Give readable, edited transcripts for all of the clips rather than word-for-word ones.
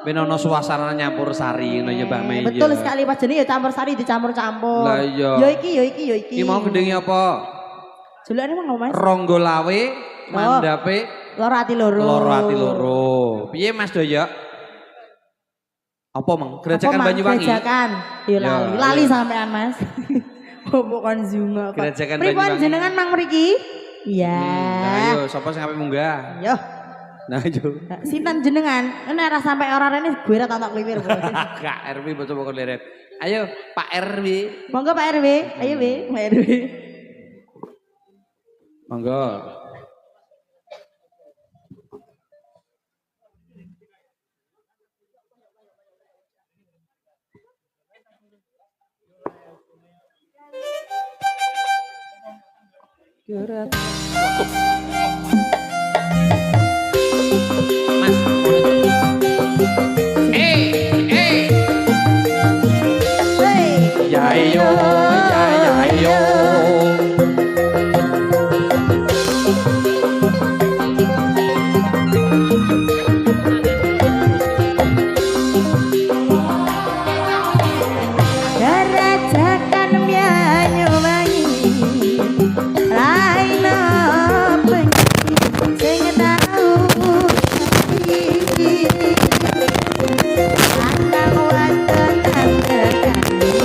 Benono suasana nyampur sari ngono ya Mbak Mei. Betul sekali Pak Jeni ya campur sari dicampur-campur. Lah iya. Yo iki. Iki mau gendenge apa? Julane mang Mas. Ronggo lawe mandape loro ati loro. Loro ati loro. Piye Mas Doyo? Apa Mang? Gerajakan Banyuwangi. Gerajakan. Yo lali sampean Mas. Opo kon zunga Pak. Gerajakan Pripun Banyuwangi. jenengan Mang mriki? Iya. Nah ayo sapa sing ape munggah? Yo. Nah yo. Sinten jenengan? Nek ora sampe ora rene gue ra tak kliwir. Kak RW bocah pokok leret. Ayo Pak RW. Monggo Pak RW. Ayo Pak RW. Monggo. Mas, ya yo, ya yo. Gerajakan Banyuwangi raina bengi sing tau anak wadon andekani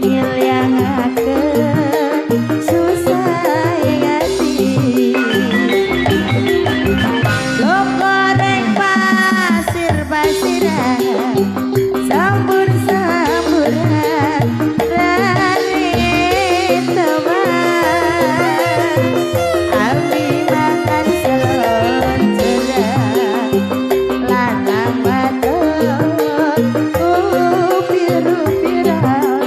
ngilyangaken susah hati lo goreng pasir-pasiran sambur-samburan dari teman abi makan selonjoran lanang wadon upir-upiran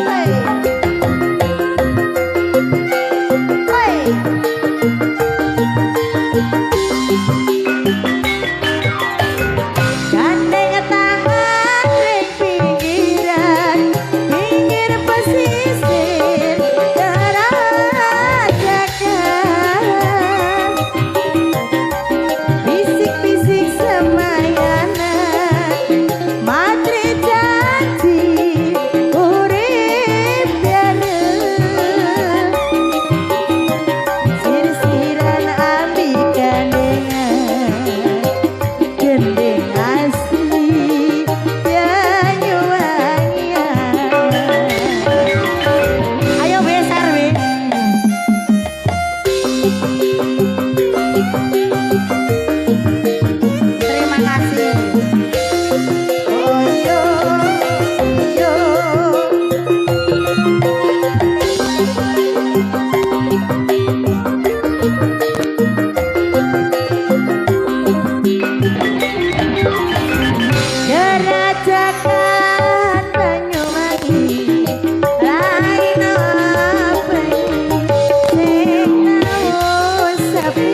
hey. Hey. Gandeng tangan ring pinggiran, pinggir pesisir Gerajakan bisik-bisik semayanan matri janji urip bareng sir-siran ambi gandengan gendeng asli Banyuwangian. Ayo besar we. Terima kasih. Oh yo yo. Gerajakan Banyuwangi raina bengi sing tau sepi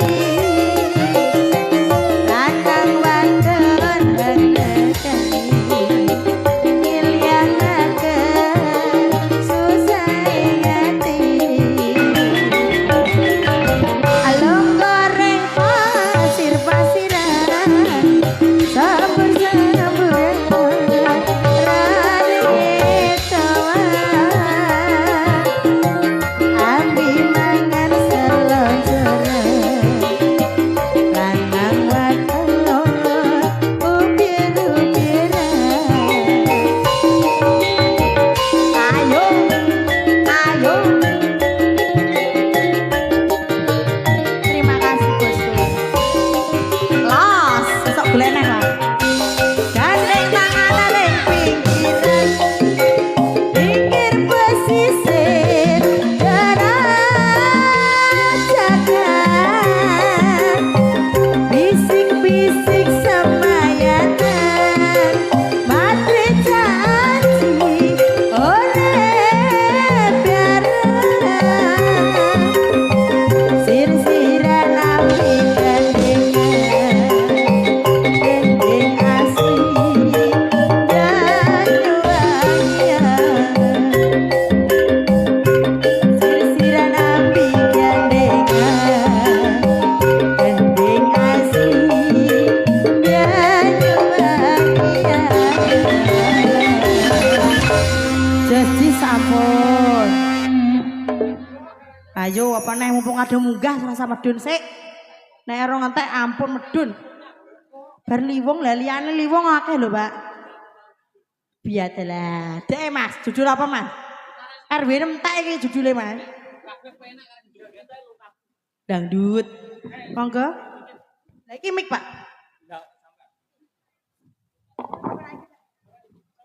Ayo apa nih mumpung ada munggah rasa medun sik. Nek ora ngentek ampun medun. Bar liwong lah liyane liwong akeh lho, Pak. Biadalah. Dek Mas, judul apa Mas? RW entek iki judule Mas. Dangdut. Monggo. Lah iki mik, Pak.